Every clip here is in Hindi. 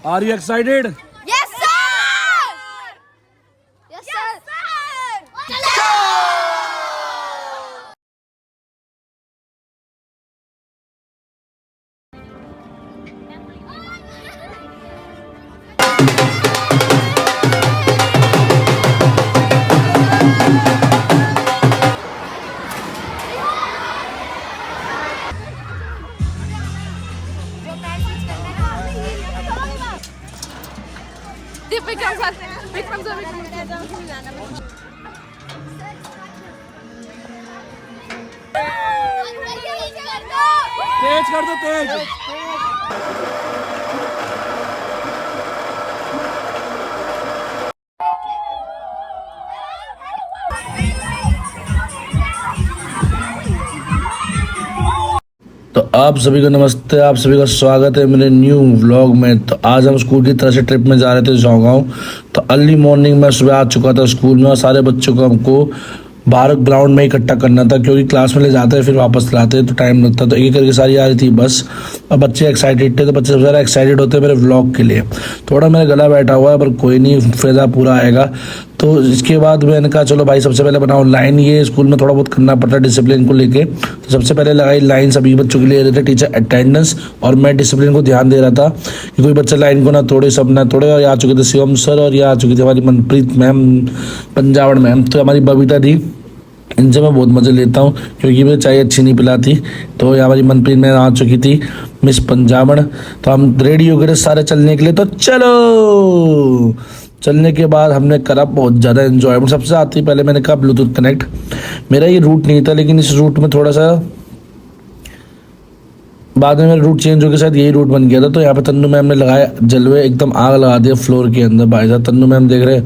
Are you excited? Yes, sir! Yes, sir! Vikram sir. Vikram sir. तेज कर दो तेज। तो आप सभी को नमस्ते, आप सभी का स्वागत है मेरे न्यू व्लॉग में। तो आज हम स्कूल की तरफ से ट्रिप में जा रहे थे गाँव। तो अर्ली मॉर्निंग में सुबह आ चुका था स्कूल में और सारे बच्चों को हमको बाहर ग्राउंड में इकट्ठा करना था, क्योंकि क्लास में ले जाते हैं फिर वापस लाते हैं तो टाइम लगता। तो एक करके सारी आ रही थी बस और बच्चे एक्साइटेड थे। तो बच्चे सबसे ज़्यादा एक्साइटेड होते हैं मेरे व्लॉग के लिए। थोड़ा मेरा गला बैठा हुआ है पर कोई नहीं, फायदा पूरा आएगा। तो इसके बाद मैंने कहा चलो भाई सबसे पहले बनाओ लाइन। ये स्कूल में थोड़ा बहुत करना पड़ता है डिसिप्लिन को लेके। तो सबसे पहले लगाई लाइन, सभी बच्चों के लिए रहे थे टीचर अटेंडेंस, और मैं डिसिप्लिन को ध्यान दे रहा था कि कोई बच्चा लाइन को ना तोड़े, सब ना तोड़े। और ये आ चुके थे शिवम सर और ये आ चुकी थी हमारी मनप्रीत मैम, पंजाबड़ मैम, तो हमारी बबीता थी। इनसे मैं बहुत मज़े लेता हूँ क्योंकि मुझे चाय अच्छी नहीं पिलाती। तो ये हमारी मनप्रीत मैम आ चुकी थी, मिस पंजाबड़। तो हम रेडी हो गए सारे चलने के लिए। तो चलो, चलने के बाद हमने करा बहुत ज़्यादा एंजॉयमेंट। सबसे आती पहले मैंने कहा ब्लूटूथ कनेक्ट। मेरा ये रूट नहीं था, लेकिन इस रूट में थोड़ा सा बाद में मेरा रूट चेंज हो के शायद यही रूट बन गया था। तो यहाँ पे तन्नू मैम ने लगाया जलवे, एकदम आग लगा दिया फ्लोर के अंदर। भाई साहब तन्नू मैम देख रहे,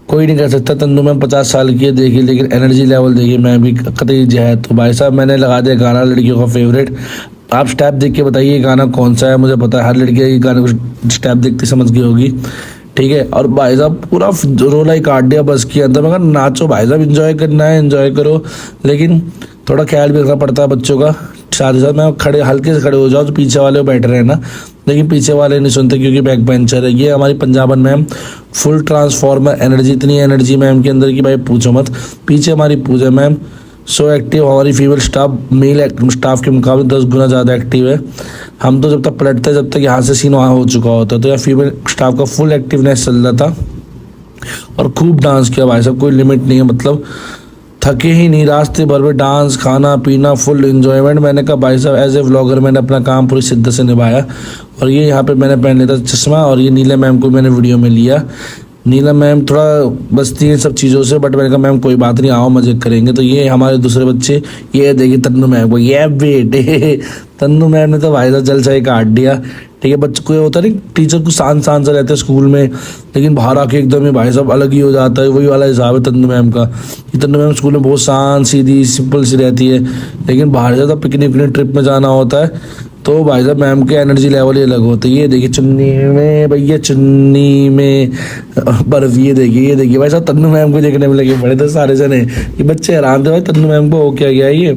कोई नहीं कर सकता। तन्नू मैम 50 साल की है देखिए, लेकिन एनर्जी लेवल देखिए मैं भी कतई जो है। तो भाई साहब मैंने लगा दिया गाना लड़कियों का फेवरेट। आप स्टेप देख के बताइए ये गाना कौन सा है। मुझे पता है हर लड़की ये गाने को स्टेप देखते समझ गई होगी, ठीक है। और भाई साहब पूरा रोला ही काट दिया बस के अंदर। मैं कहा नाचो भाई साहब, इंजॉय करना है एंजॉय करो, लेकिन थोड़ा ख्याल भी रखना पड़ता है बच्चों का। साथ ही साथ मैं खड़े हल्के से खड़े हो जाओ तो पीछे वाले बैठ रहे हैं ना, लेकिन पीछे वाले नहीं सुनते क्योंकि बैक बेंचर है। ये हमारी पंजाबन मैम, फुल ट्रांसफॉर्मर एनर्जी, इतनी एनर्जी मैम के अंदर की भाई पूछो मत। पीछे हमारी पूजा मैम सो एक्टिव, हमारी फीमेल स्टाफ मेल स्टाफ के मुकाबले 10 गुना ज़्यादा एक्टिव है। हम तो जब तक पलटते जब तक यहाँ से सीन वहाँ हो चुका होता। तो यहाँ फीमेल स्टाफ का फुल एक्टिवनेस चल रहा था और खूब डांस किया भाई साहब, कोई लिमिट नहीं है। मतलब थके ही नहीं, रास्ते भर में डांस, खाना पीना, फुल एंजॉयमेंट। मैंने कहा भाई साहब एज ए व्लॉगर मैंने अपना काम पूरी शिद्दत से निभाया। और ये यहाँ पे मैंने पहन लिया था चश्मा, और ये नीला मैम को मैंने वीडियो में लिया। नीला मैम थोड़ा बचती है सब चीज़ों से, बट मैंने कहा मैम कोई बात नहीं, आओ मजे करेंगे। तो ये हमारे दूसरे बच्चे, ये देखिए तन्नू मैम को, ये बेटे तन्नू मैम ने तो भाई साहब जलसा ही काट दिया, ठीक है। बच्चों को ये होता नहीं, टीचर को शांत शांत से रहते हैं स्कूल में, लेकिन बाहर आके एकदम ही भाई साहब अलग ही हो जाता है। वही वाला हिसाब है तन्नू मैम का। ये तन्नू मैम स्कूल में बहुत शांत सीधी सिंपल सी रहती है, लेकिन बाहर ज़्यादा पिकनिक ट्रिप में जाना होता है तो भाई साहब मैम के एनर्जी लेवल ही अलग होते हैं। ये देखिए चुन्नी में भैया, चुन्नी में बर्फ। ये देखिए भाई साहब तन्नू मैम को देखने में लगे बड़े थे सारे जने। ये बच्चे हैरान थे भाई तन्नू मैम को हो क्या गया ये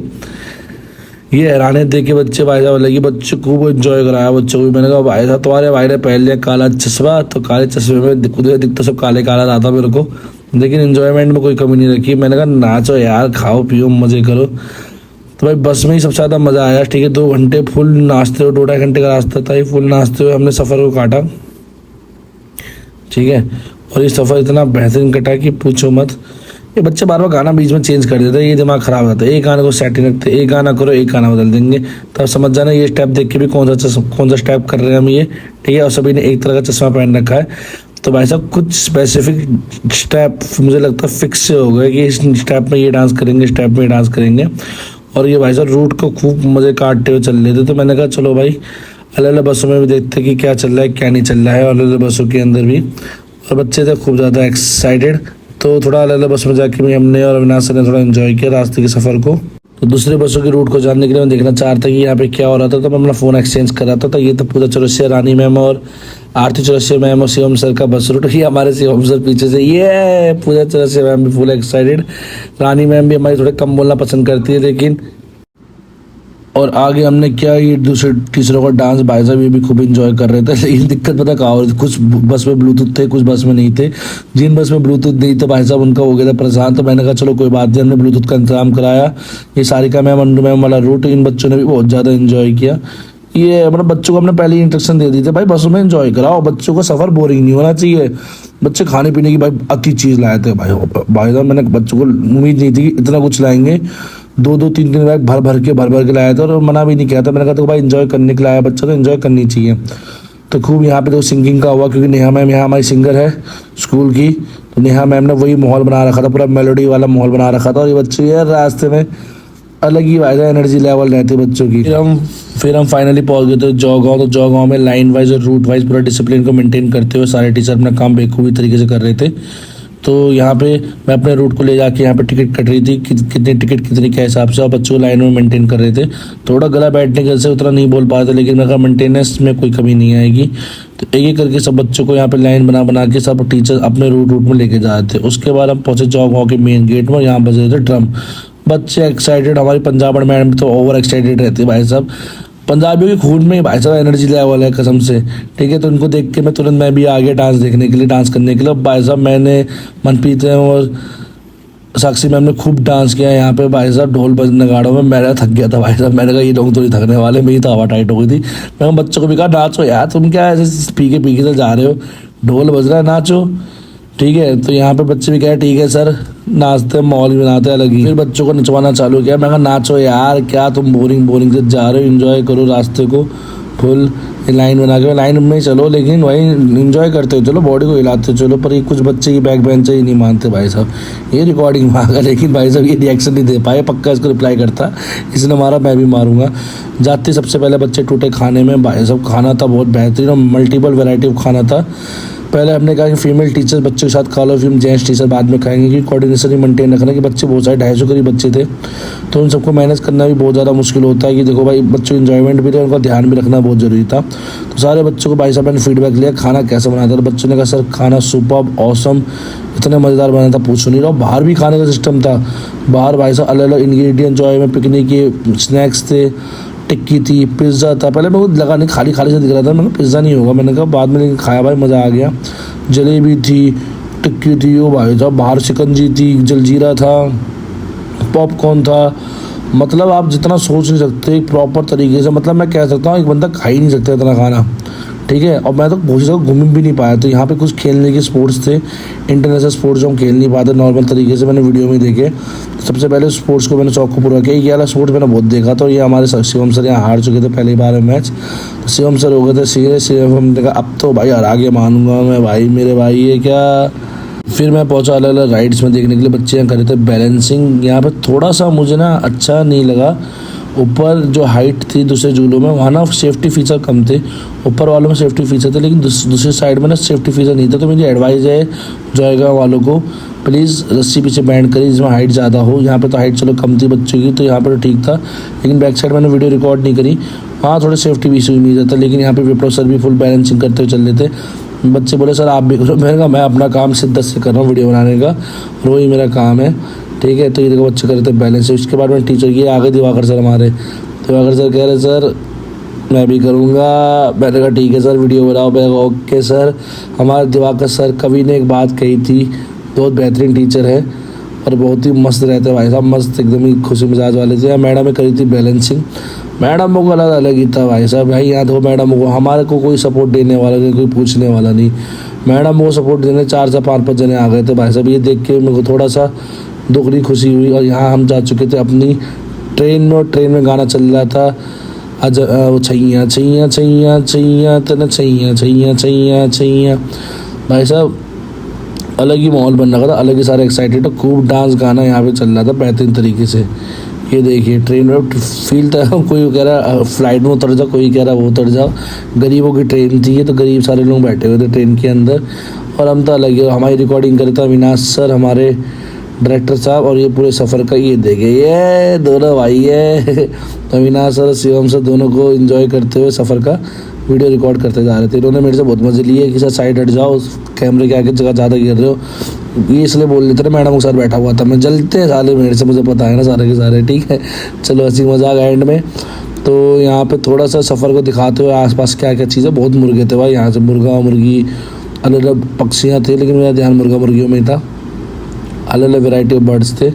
हैरान देख के बच्चे भाई साहब लगे। बच्चे खूब एंजॉय कराया बच्चों को। मैंने कहा भाई साहब तुम्हारे भाई ने पहन लिया काला चश्मा, तो काले चश्मे में दिखता सब काले काला रहा था मेरे को, लेकिन एंजॉयमेंट में कोई कमी नहीं रखी। मैंने कहा नाचो यार, खाओ पियो मज़े करो। तो भाई बस में ही सबसे ज़्यादा मज़ा आया, ठीक है। 2 घंटे फुल नाचते हुए, 2-2.5 घंटे का रास्ता था, ये फुल नाचते हुए हमने सफ़र को काटा, ठीक है। और ये सफ़र इतना बेहतरीन कटा कि पूछो मत। ये बच्चे बार बार गाना बीच में चेंज कर देते हैं, ये दिमाग ख़राब होता है। एक गाने को सेट नहीं रखते, एक गाना करो एक गाना बदल देंगे। तब समझ जाना ये स्टेप देख के भी कौन सा स्टेप कर रहे हैं हम ये, ठीक है। और सभी ने एक तरह का चश्मा पहन रखा है। तो भाई साहब कुछ स्पेसिफिक स्टेप मुझे लगता है फिक्स से हो गए कि इस स्टेप में ये डांस करेंगे, स्टेप में ये डांस करेंगे। और ये भाई साहब रूट को खूब मज़े काटते हुए चल रहे थे। तो मैंने कहा चलो भाई अलग अलग बसों में भी देखते कि क्या चल रहा है क्या नहीं चल रहा है, और अलग अलग बसों के अंदर भी। और बच्चे थे खूब ज़्यादा एक्साइटेड। तो थोड़ा अलग अलग बस में जाके भी हमने और अविनाश ने थोड़ा एंजॉय किया रास्ते के सफ़र को। तो दूसरे बसों के रूट को जानने के लिए मैं देखना चाह रहा था कि यहाँ पे क्या हो रहा था। तो मैं अपना फ़ोन एक्सचेंज कर रहा था। तो ये तो पूजा चौरसिया, रानी मैम और आरती चौरसिया मैम और शिवम सर का बस रूट। ये हमारे शिवम सर पीछे से, ये पूजा चौरसिया मैम भी फुल एक्साइटेड। रानी मैम भी हमारी थोड़े कम बोलना पसंद करती है, लेकिन और आगे हमने क्या, ये दूसरे तीसरों का डांस भाई साहब ये भी खूब एंजॉय कर रहे थे। लेकिन दिक्कत पता कहाँ हो रही थी, कुछ बस में ब्लूटूथ थे, कुछ बस में नहीं थे। जिन बस में ब्लूटूथ नहीं थे भाई साहब उनका हो गया था परेशान। तो मैंने कहा चलो कोई बात नहीं, हमने ब्लूटूथ का इंतजाम कराया। ये सारिका मैम, अंडू मैम वाला रूट, इन बच्चों ने भी बहुत ज़्यादा इन्जॉय किया। ये मतलब बच्चों को हमने पहले ही इंस्ट्रक्शन दे दी थी, भाई बसों में एंजॉय कराओ, बच्चों का सफ़र बोरिंग नहीं होना चाहिए। बच्चे खाने पीने की भाई अति चीज़ लाए थे भाई साहब। मैंने बच्चों को उम्मीद नहीं थी कि इतना कुछ लाएंगे। 2-2 3-3 बैग भर भर के लाया था और मना भी नहीं किया था। मैंने कहा तो भाई एंजॉय करने के लिए आया बच्चा, तो एंजॉय करनी चाहिए। तो खूब यहाँ पे तो सिंगिंग का हुआ, क्योंकि नेहा मैम यहाँ हमारी सिंगर है स्कूल की। तो नेहा मैम ने वही माहौल बना रखा था, पूरा मेलोडी वाला माहौल बना रखा था। और ये बच्चे यार रास्ते में अलग ही वायदा एनर्जी लेवल रहती है बच्चों की। फिर हम फाइनली पहुंच गए थे जौगांव। तो जौगांव में लाइन वाइज और रूट वाइज पूरा डिसिप्लिन को मेंटेन करते हुए सारे टीचर अपना काम बेखूबी तरीके से कर रहे थे। तो यहाँ पे मैं अपने रूट को ले जाके यहाँ पे टिकट कट रही थी, कितनी टिकट कितनी के हिसाब से, और बच्चों को लाइन में मेंटेन कर रहे थे। थोड़ा गला बैठने के से उतना नहीं बोल पाए थे, लेकिन मैं कहा मेंटेनेंस में कोई कमी नहीं आएगी। तो एक एक करके सब बच्चों को यहाँ पे लाइन बना के सब टीचर अपने रूट में लेके जा रहे थे। उसके बाद हम पहुँचे जौगांव के मेन गेट में, यहाँ बज रहे थे ड्रम। बच्चे एक्साइटेड, हमारी पंजाब मैडम तो ओवर एक्साइटेड रहती है भाई साहब। पंजाबियों के खून में भाई साहब एनर्जी लेवल है कसम से, ठीक है। तो उनको देख के मैं तुरंत मैं भी आ गया डांस देखने के लिए, डांस करने के लिए। भाई साहब मैंने, मनप्रीत और साक्षी मैम ने खूब डांस किया यहाँ पे भाई साहब। ढोल बजने गाड़ों में मैं थक गया था भाई साहब। मैंने कहा ये लोग तो नहीं थकने वाले, मेरी तो हवा टाइट हो गई थी। मैं बच्चों को भी कहा नाचो यार, तुम क्या ऐसे पीके से जा रहे हो, ढोल बज रहा है नाचो, ठीक है। तो यहाँ पे बच्चे भी कहे ठीक है सर, नाचते माहौल भी बनाते अलग ही। फिर बच्चों को नचवाना चालू किया। मैं कहा नाचो यार, क्या तुम बोरिंग से जा रहे हो, एंजॉय करो रास्ते को फुल। लाइन बना के लाइन में चलो, लेकिन वही एंजॉय करते हो चलो, बॉडी को हिलाते हो चलो। पर ये कुछ बच्चे की बैक बेंचर ही नहीं मानते भाई साहब। ये रिकॉर्डिंग मांगा, लेकिन भाई साहब ये रिएक्शन नहीं दे पाए। पक्का इसको रिप्लाई करता, इसने मारा मैं भी मारूंगा। जाते सबसे पहले बच्चे टूटे खाने में भाई साहब। खाना था बहुत बेहतरीन और मल्टीपल वैरायटी ऑफ खाना था। पहले हमने कहा कि फीमेल टीचर बच्चों के साथ खा लो, फिर जेंट्स टीचर बाद में खाएंगे, कि कोऑर्डिनेशन ही मेंटेन रखना। कि बच्चे बहुत सारे 250 करीब बच्चे थे, तो उन सबको मैनेज करना भी बहुत ज़्यादा मुश्किल होता है। कि देखो भाई बच्चों की इंजॉयमेंट भी रहे, उनका ध्यान भी रखना बहुत ज़रूरी था। तो सारे बच्चों को भाई साहब मैंने फीडबैक लिया खाना कैसा बना था। तो बच्चों ने कहा सर खाना सुपर्ब ऑसम, इतना मज़ेदार बना था पूछो नहीं रहा। बाहर भी खाने का सिस्टम था, बाहर भाई साहब अलग अलग इंग्रेडिएंट जो है में पिकनिक के स्नैक्स थे, टिक्की थी, पिज़्ज़ा था। पहले मेरे को लगा नहीं, खाली से दिख रहा था, मैंने पिज़्ज़ा नहीं होगा। मैंने कहा बाद में, लेकिन खाया भाई मज़ा आ गया। जलेबी थी, टिक्की थी, वो भाई साहब बाहर शिकंजी थी, जलजीरा था, पॉपकॉर्न था। मतलब आप जितना सोच नहीं सकते प्रॉपर तरीके से, मतलब मैं कह सकता हूँ एक बंदा खा ही नहीं सकता इतना खाना, ठीक है। और मैं तो बहुत जगह घूम भी नहीं पाया। तो यहाँ पे कुछ खेलने के स्पोर्ट्स थे, इंटरनेशनल स्पोर्ट्स जो हम खेल नहीं पाते नॉर्मल तरीके से, मैंने वीडियो में देखे। सबसे पहले स्पोर्ट्स को मैंने शौक को पूरा किया। ये वाला स्पोर्ट्स मैंने बहुत देखा था। ये हमारे शिवम सर यहाँ हार चुके थे पहली बार मैच। तो शिवम सर हो गए थे सीरियस। हमने देखा अब तो भाई हरा के मानूंगा मैं भाई, मेरे भाई ये क्या। फिर मैं पहुंचा अलग अलग राइड्स में देखने के लिए। बच्चे यहाँ कर रहे थे बैलेंसिंग। यहाँ पे थोड़ा सा मुझे ना अच्छा नहीं लगा, ऊपर जो हाइट थी दूसरे झूलों में वहाँ ना सेफ्टी फीचर कम थे। ऊपर वालों में सेफ्टी फीचर थे, लेकिन दूसरी साइड में ना सेफ्टी फीचर नहीं था। तो मेरी एडवाइस है जॉयगांव वालों को, प्लीज़ रस्सी पीछे बैंड करिए जिसमें हाइट ज़्यादा हो। यहाँ पे तो हाइट चलो कम थी बच्चों की, तो यहाँ पर तो ठीक था। लेकिन बैक साइड मैंने वीडियो रिकॉर्ड नहीं करी, वहाँ थोड़े सेफ्टी भी इशू नहीं जाता। लेकिन यहाँ पे विप्रो सर भी फुल बैलेंसिंग करते हुए चल रहे थे। बच्चे बोले सर आप भी करो। मैंने कहा मैं अपना काम शिद्दत से कर रहा हूँ वीडियो बनाने का, और वही मेरा काम है, ठीक है। तो ये देखो बच्चे कर रहे थे बैलेंस। उसके बाद मैंने टीचर की आगे दिवाकर सर हमारे, दिवाकर सर कह रहे सर मैं भी करूँगा। मैंने कहा ठीक है सर वीडियो बनाओ। मैंने कहा ओके सर। हमारे दिवाकर सर कवि ने एक बात कही थी, बहुत बेहतरीन टीचर है और बहुत ही मस्त रहते भाई साहब, मस्त एकदम ही खुशी मिजाज वाले थे। मैडम ने करी थी बैलेंसिंग, मैडम को अलग ही था भाई साहब। भाई यहाँ तो मैडम को, हमारे को कोई सपोर्ट देने वाला नहीं, कोई पूछने वाला नहीं। मैडम को सपोर्ट देने 4 से 5 जने आ गए थे भाई साहब। ये देख के मेरे को थोड़ा सा दुखड़ी खुशी हुई। और यहाँ हम जा चुके थे अपनी ट्रेन में, और ट्रेन में गाना चल रहा था वो छैया छैया छैया छैया तना छैया छैया छैया छैया। भाई साहब अलग ही माहौल बन रहा था, अलग ही सारे एक्साइटेड। खूब डांस गाना यहाँ पे चल रहा था बेहतरीन तरीके से। ये देखिए ट्रेन में फील था, कोई कह रहा फ्लाइट में उतर जाओ, कोई कह रहा वो उतर जाओ। गरीबों की ट्रेन थी ये, तो गरीब सारे लोग बैठे हुए थे ट्रेन के अंदर। और हम तो अलग ही, हमारी रिकॉर्डिंग करे था अविनाश सर हमारे डायरेक्टर साहब। और ये पूरे सफ़र का ये देखे, ये दोनों भाई है अविनाश सर शिवम सर, दोनों को एंजॉय करते हुए सफ़र का वीडियो रिकॉर्ड करते जा रहे थे। इन्होंने मेरे से बहुत मज़े लिए कि सर साइड हट जाओ, कैमरे के आगे जगह ज़्यादा गिर रहे हो। ये इसलिए बोल लेते थे, मैडम के साथ बैठा हुआ था मैं, जलते साले मेरे से, मुझे पता है ना सारे के सारे, ठीक है। चलो हंसी मजाक एंड में तो यहाँ पे थोड़ा सा सफ़र को दिखाते हुए आसपास क्या क्या चीज़ें, बहुत मुर्गे थे भाई यहाँ से, मुर्गा मुर्गी अलग अलग पक्षियाँ थे, लेकिन मेरा ध्यान मुर्गा मुर्गियों में ही था। अलग अलग वैरायटी ऑफ बर्ड्स थे।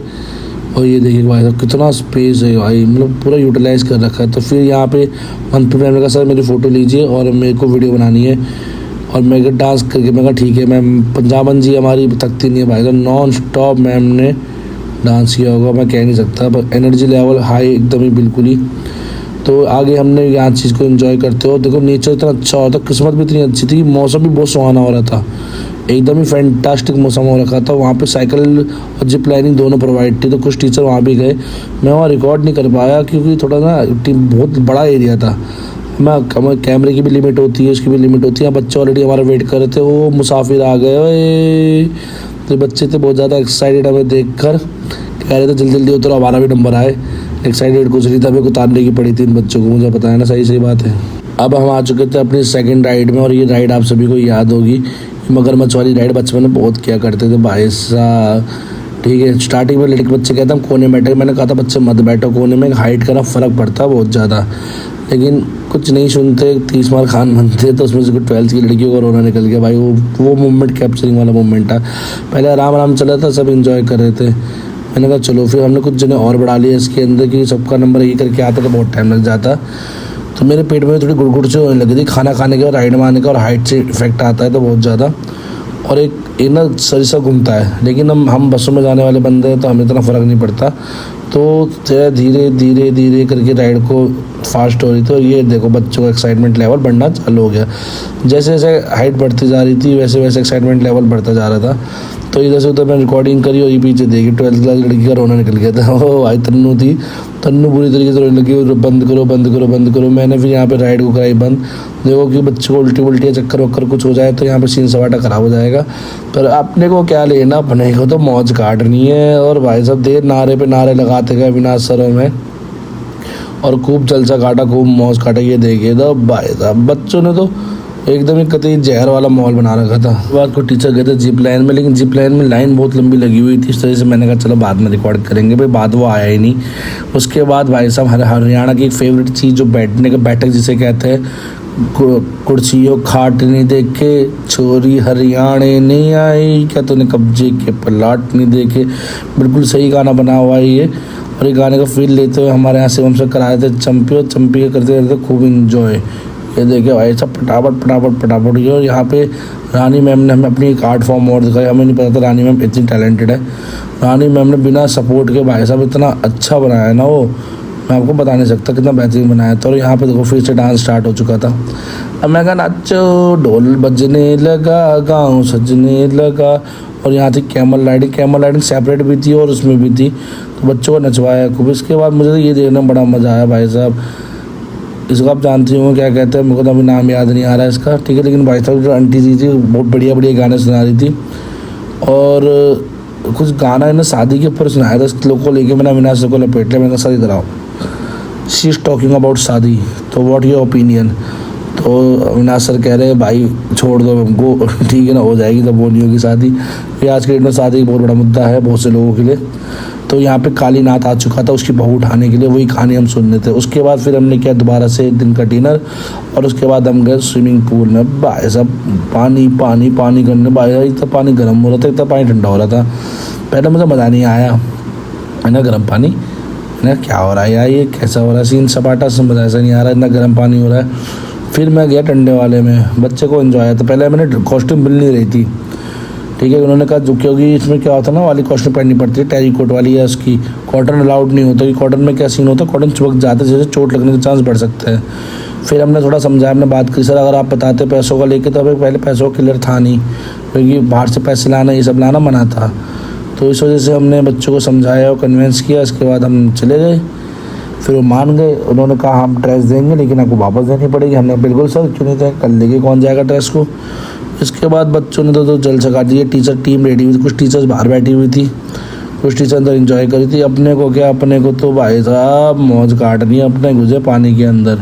और ये देखिए भाई साहब कितना स्पेस है भाई, मतलब पूरा यूटिलाइज़ कर रखा है। तो फिर यहाँ पे मनप्रीत मैम ने कहा सर मेरी फ़ोटो लीजिए और मेरे को वीडियो बनानी है, और मैं डांस करके, मैं कहा ठीक है मैम। पंजाबन जी हमारी थकती नहीं है भाई साहब, नॉन स्टॉप मैम ने डांस किया होगा, मैं कह नहीं सकता, पर एनर्जी लेवल हाई एकदम ही बिल्कुल ही। तो आगे हमने यहाँ चीज़ को एंजॉय करते हो। देखो नेचर इतना अच्छा होता, किस्मत भी इतनी अच्छी थी, मौसम भी बहुत सुहाना हो रहा था, एकदम ही फैंटास्टिक मौसम हो रखा था। वहाँ पे साइकिल और जिप लाइनिंग दोनों प्रोवाइड थी, तो कुछ टीचर वहाँ भी गए। मैं वहाँ रिकॉर्ड नहीं कर पाया क्योंकि थोड़ा ना बहुत बड़ा एरिया था। मैं कैमरे की भी लिमिट होती है, उसकी भी लिमिट होती है। बच्चे ऑलरेडी हमारा वेट कर रहे थे, वो मुसाफिर आ गए। ओए तो बच्चे थे बहुत ज़्यादा एक्साइटेड हमें देख कर, कह रहे थे जल्दी जल्दी उतरो हमारा भी नंबर आए। एक्साइटेड कुछ नहीं था, हमें उतारने की पड़ी थी इन बच्चों को, मुझे पता है ना, सही सही बात है। अब हम आ चुके थे अपनी सेकंड राइड में, और ये राइड आप सभी को याद होगी, मगरमच्छ वाली राइड बचपन में बहुत किया करते थे भाई साहब। ठीक है, स्टार्टिंग में लड़के बच्चे कहते हम कोने में बैठे, मैंने कहा था बच्चे मत बैठो कोने में, हाइट का ना फ़र्क पड़ता है बहुत ज़्यादा, लेकिन कुछ नहीं सुनते, 30 मार खान बनते। तो उसमें से कुछ 12th की लड़कियों को रोना निकल गया भाई। वो मोमेंट कैप्चरिंग वाला मोमेंट था। पहले आराम आराम चला था, सब इंजॉय कर रहे थे। मैंने कहा चलो, फिर हमने कुछ जने और बढ़ा लिए इसके अंदर कि सबका नंबर ये करके आता तो बहुत टाइम लग जाता। तो मेरे पेट में थोड़ी गुड़गुड़ से होने लगी थी खाना खाने के और राइड में आने का, और हाइट से इफेक्ट आता है तो बहुत ज़्यादा, और एक ना सरिसा घूमता है। लेकिन हम बसों में जाने वाले बंदे हैं तो हमें इतना फ़र्क नहीं पड़ता। तो धीरे धीरे धीरे करके राइड को फास्ट हो रही थी, और ये देखो बच्चों का एक्साइटमेंट लेवल बढ़ना चालू हो गया। जैसे जैसे हाइट बढ़ती जा रही थी वैसे वैसे एक्साइटमेंट लेवल बढ़ता जा रहा था। तो इधर से उधर मैं रिकॉर्डिंग करी, और ये पीछे देखी 12th क्लास लड़की का रोना निकल गया था। ओ भाई तन्नू थी, तन्नू बुरी तरीके से रोने लगी, बंद करो बंद करो बंद करो। मैंने फिर यहाँ पे राइड को कराई बंद। देखो कि बच्चे को उल्टी उल्टी चक्कर वक्कर कुछ हो जाए तो यहाँ पे सीन सवाटा ख़राब हो जाएगा। पर अपने को क्या लेना, अपने को तो मौज काटनी है। और भाई साहब देर नारे पे नारे लगाते गए अविनाश सरों में, और खूब जलसा काटा, खूब मौज काटा। ये देखिए तो भाई साहब बच्चों ने तो एकदम ही कतई जहर वाला माहौल बना रखा था। बाद को टीचर गए थे जिप लाइन में, लेकिन जिप लाइन में लाइन बहुत लंबी लगी हुई थी। इस तरह से मैंने कहा चलो बाद में रिकॉर्ड करेंगे, भाई बाद वो आया ही नहीं। उसके बाद भाई साहब हरियाणा की एक फेवरेट चीज़ जो बैठने का बैठक जिसे कहते हैं, कुर्सियों खाट नहीं देखे छोरी हरियाणे नहीं आई, क्या तूने कब्जे के पलाट नहीं देखे। बिल्कुल सही गाना बना हुआ है ये, और ये गाने का फील लेते हुए हमारे यहाँ शिवम से कराए थे चंपी, और चंपी के करते करते खूब इंजॉय। ये देखिए भाई सब फटाफट फटाफट फटाफट। ये और यहाँ पे रानी मैम ने हमें अपनी एक आर्ट फॉर्म और दिखाई, हमें नहीं पता था रानी मैम इतनी टैलेंटेड है। रानी मैम ने बिना सपोर्ट के भाई साहब इतना अच्छा बनाया है ना, वो मैं आपको बता नहीं सकता कितना बेहतरीन बनाया था। और यहाँ पे देखो फिर से डांस स्टार्ट हो चुका था। अब मैं कहा नाचो, ढोल बजने लगा, गाँव सजने लगा। और यहाँ थी camel riding, camel riding separate भी थी और उसमें भी थी, तो बच्चों को नचवाया खूब। इसके बाद मुझे तो ये देखने में बड़ा मज़ा आया भाई साहब। इसको आप जानती होंगे क्या कहते हैं, मेरे को तो अभी नाम याद नहीं आ रहा है इसका, ठीक है। लेकिन भाई साहब जो आंटी जी थी बहुत बढ़िया बढ़िया गाने सुना रही थी, और कुछ गाना इन्हें शादी के ऊपर सुनाया था। इस लोग को लेके मैंने अविनाश को लपेट लिया, मैंने कहा सर इधर आओ, शी इज़ टॉकिंग अबाउट शादी, तो व्हाट योर ओपिनियन। तो अविनाश सर कह रहे हैं भाई छोड़ दो हमको, ठीक है ना, हो जाएगी तब वो नहीं होगी शादी। ये आज के डेट में शादी बहुत बड़ा मुद्दा है बहुत से लोगों के लिए। तो यहाँ पे कालीनाथ आ चुका था उसकी बहू उठाने के लिए, वही कहानी हम सुनने थे। उसके बाद फिर हमने किया दोबारा से दिन का डिनर, और उसके बाद हम गए स्विमिंग पूल में। भाई साहब पानी पानी पानी करने, भाई इतना पानी गर्म हो रहा था, इतना पानी ठंडा हो रहा था। पहले मुझे मज़ा नहीं आया, है ना, गर्म पानी, है ना, क्या हो रहा है यार, ये कैसा हो रहा है सीन सपाटा, समझ ऐसा नहीं आ रहा, इतना गर्म पानी हो रहा है। फिर मैं गया ठंडे वाले में, बच्चे को एंजॉय था। पहले मैंने कॉस्ट्यूम मिल नहीं रही थी, ठीक है। उन्होंने कहा जो क्योंकि इसमें क्या होता है ना, वाली कॉस्ट्यूम पहननी पड़ती है टेरी कोट वाली, है उसकी कॉटन अलाउड नहीं होता, कि कॉटन में क्या सीन होता है, कॉटन चिपक जाता है, जैसे चोट लगने के चांस बढ़ सकते हैं। फिर हमने थोड़ा समझाया, हमने बात की, सर अगर आप बताते पैसों का लेके, तो हमें पहले पैसों का क्लियर था नहीं, क्योंकि बाहर से पैसे लाना ये सब लाना मना था। तो इस वजह से हमने बच्चों को समझाया और कन्विंस किया। इसके बाद हम चले गए, फिर वो मान गए। उन्होंने कहा हम ड्रेस देंगे लेकिन आपको वापस देनी पड़ेगी। हमने बिल्कुल सर क्यों नहीं देंगे, कल लेके कौन जाएगा ड्रेस को। इसके बाद बच्चों ने तो जल सका दिए। टीचर टीम रेडी हुई थी, कुछ टीचर्स बाहर बैठी हुई थी, कुछ टीचर अंदर एंजॉय करी थी। अपने को क्या, अपने को तो भाई साहब मौज काटनी है, अपने घुसे पानी के अंदर,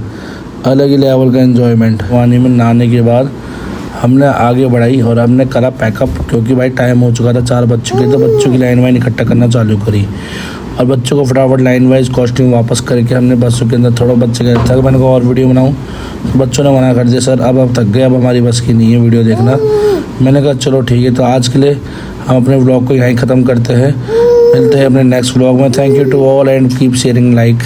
अलग ही लेवल का एंजॉयमेंट। पानी में नहाने के बाद हमने आगे बढ़ाई और हमने करा पैकअप, क्योंकि भाई टाइम हो चुका था, 4 बज चुके थे। बच्चों की लाइन वाइन इकट्ठा करना चालू करी, और बच्चों को फटाफट लाइन वाइज कॉस्ट्यूम वापस करके हमने बसों के अंदर थोड़ा बच्चे कहते थे मैंने कहा और वीडियो बनाऊँ, बच्चों ने मना कर दिया सर अब थक गए, अब हमारी बस की नहीं है वीडियो देखना। मैंने कहा चलो ठीक है, तो आज के लिए हम अपने व्लॉग को यहीं ख़त्म करते हैं, मिलते हैं अपने नेक्स्ट व्लॉग में। Thank you to all and keep sharing like.